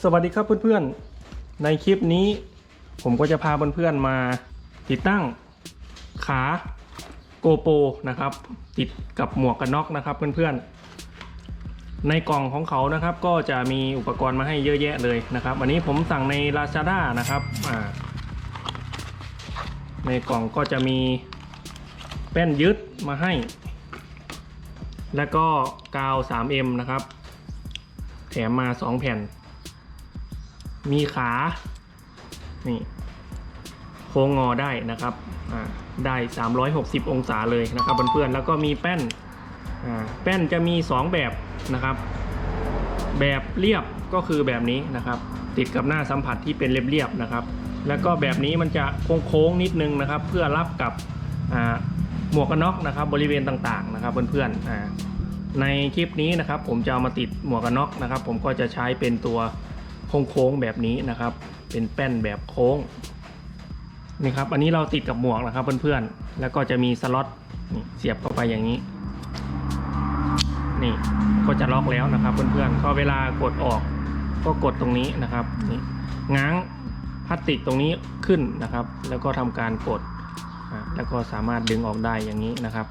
สวัสดีครับเพื่อนๆในคลิปนี้ผมก็จะพาเพื่อนๆมาติดตั้งขาโกโปรนะครับติดกับหมวกกันน็อกนะครับเพื่อนๆในกล่องของเขานะครับก็จะมีอุปกรณ์มาให้เยอะแยะเลยนะครับวันนี้ผมสั่งใน Lazada นะครับในกล่องก็จะมีแป้นยึดมาให้แล้วก็กาว 3M นะครับแถมมา2แผ่นมีขานี่โค้งงอได้นะครับได้360องศาเลยนะครับเพื่อนๆแล้วก็มีแป้นแป้นจะมี2แบบนะครับแบบเรียบก็คือแบบนี้นะครับติดกับหน้าสัมผัสที่เป็นเรียบๆนะครับแล้วก็แบบนี้มันจะโค้งๆนิดนึงนะครับเพื่อรับกับหมวกกันน็อกนะครับบริเวณต่างๆนะครับเพื่อนๆในคลิปนี้นะครับผมจะเอามาติดหมวกกันน็อกนะครับผมก็จะใช้เป็นตัวโค้งๆแบบนี้นะครับเป็นแป้นแบบโค้งนี่ครับอันนี้เราติดกับหมวกนะครับเพื่อนๆแล้วก็จะมีสล็อตนี่เสียบเข้าไปอย่างนี้นี่ก็จะล็อกแล้วนะครับเพื่อนๆก็เวลากดออกก็กดตรงนี้นะครับนี่ง้างพลาสติกตรงนี้ขึ้นนะครับแล้วก็ทำการกดแล้วก็สามารถดึงออกได้อย่างนี้นะครับ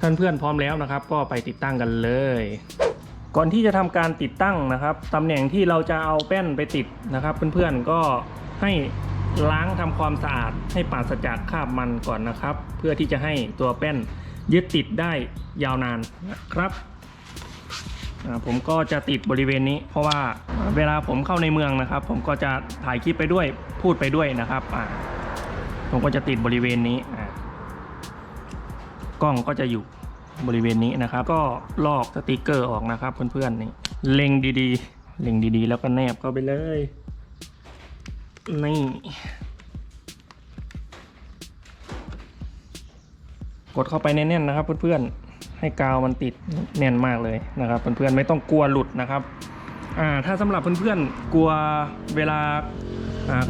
ท่านเพื่อนพร้อมแล้วนะครับก็ไปติดตั้งกันเลยก่อนที่จะทำการติดตั้งนะครับตำแหน่งที่เราจะเอาแป้นไปติดนะครับเพื่อนๆก็ให้ล้างทำความสะอาดให้ปราศจากคราบมันก่อนนะครับเพื่อที่จะให้ตัวแป้นยึดติดได้ยาวนานนะครับผมก็จะติดบริเวณนี้เพราะว่าเวลาผมเข้าในเมืองนะครับผมก็จะถ่ายคลิปไปด้วยพูดไปด้วยนะครับผมก็จะติดบริเวณนี้กล้องก็จะอยู่บริเวณนี้นะครับก็ลอกสติกเกอร์ออกนะครับเพื่อนๆนี่เล็งดีๆเล็งดีๆแล้วก็แนบเข้าไปเลยนี่กดเข้าไปแน่นๆนะครับเพื่อนๆให้กาวมันติดแน่นมากเลยนะครับเพื่อนๆไม่ต้องกลัวหลุดนะครับถ้าสำหรับเพื่อนๆกลัวเวลา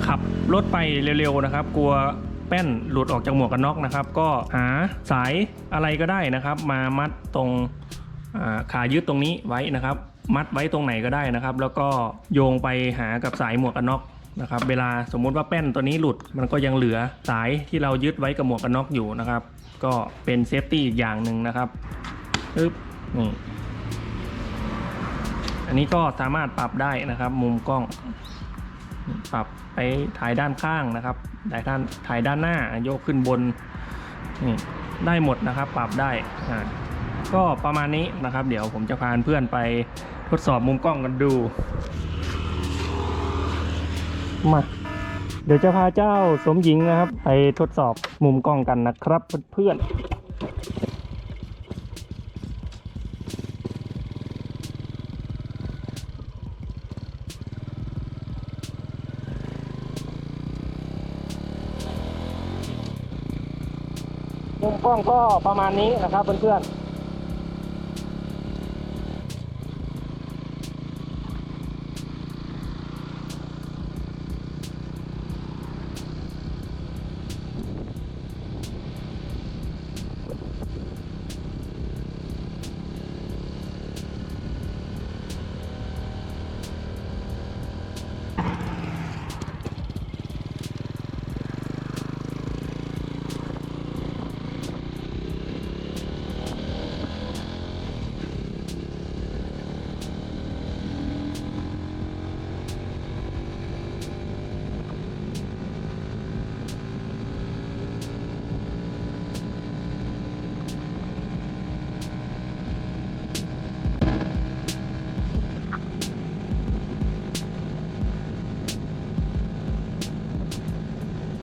ขับรถไปเร็วๆนะครับกลัวแป้นหลุดออกจากหมวกกันน็อกนะครับก็หาสายอะไรก็ได้นะครับมามัดตรงขายึดตรงนี้ไว้นะครับมัดไว้ตรงไหนก็ได้นะครับแล้วก็โยงไปหากับสายหมวกกันน็อกนะครับเวลาสมมุติว่าแป้นตัวนี้หลุดมันก็ยังเหลือสายที่เรายึดไว้กับหมวกกันน็อกอยู่นะครับก็เป็นเซฟตี้อีกอย่างหนึ่งนะครับนี่อันนี้ก็สามารถปรับได้นะครับมุมกล้องปรับไปถ่ายด้านข้างนะครับถ่ายด้านหน้าโยกขึ้นบนนี่ได้หมดนะครับปรับได้ก็ประมาณนี้นะครับเดี๋ยวผมจะพาเพื่อนไปทดสอบมุมกล้องกันดูมาเดี๋ยวจะพาเจ้าสมหญิงนะครับไปทดสอบมุมกล้องกันนะครับเพื่อนมุมกล้องก็ประมาณนี้นะครับเพื่อนๆ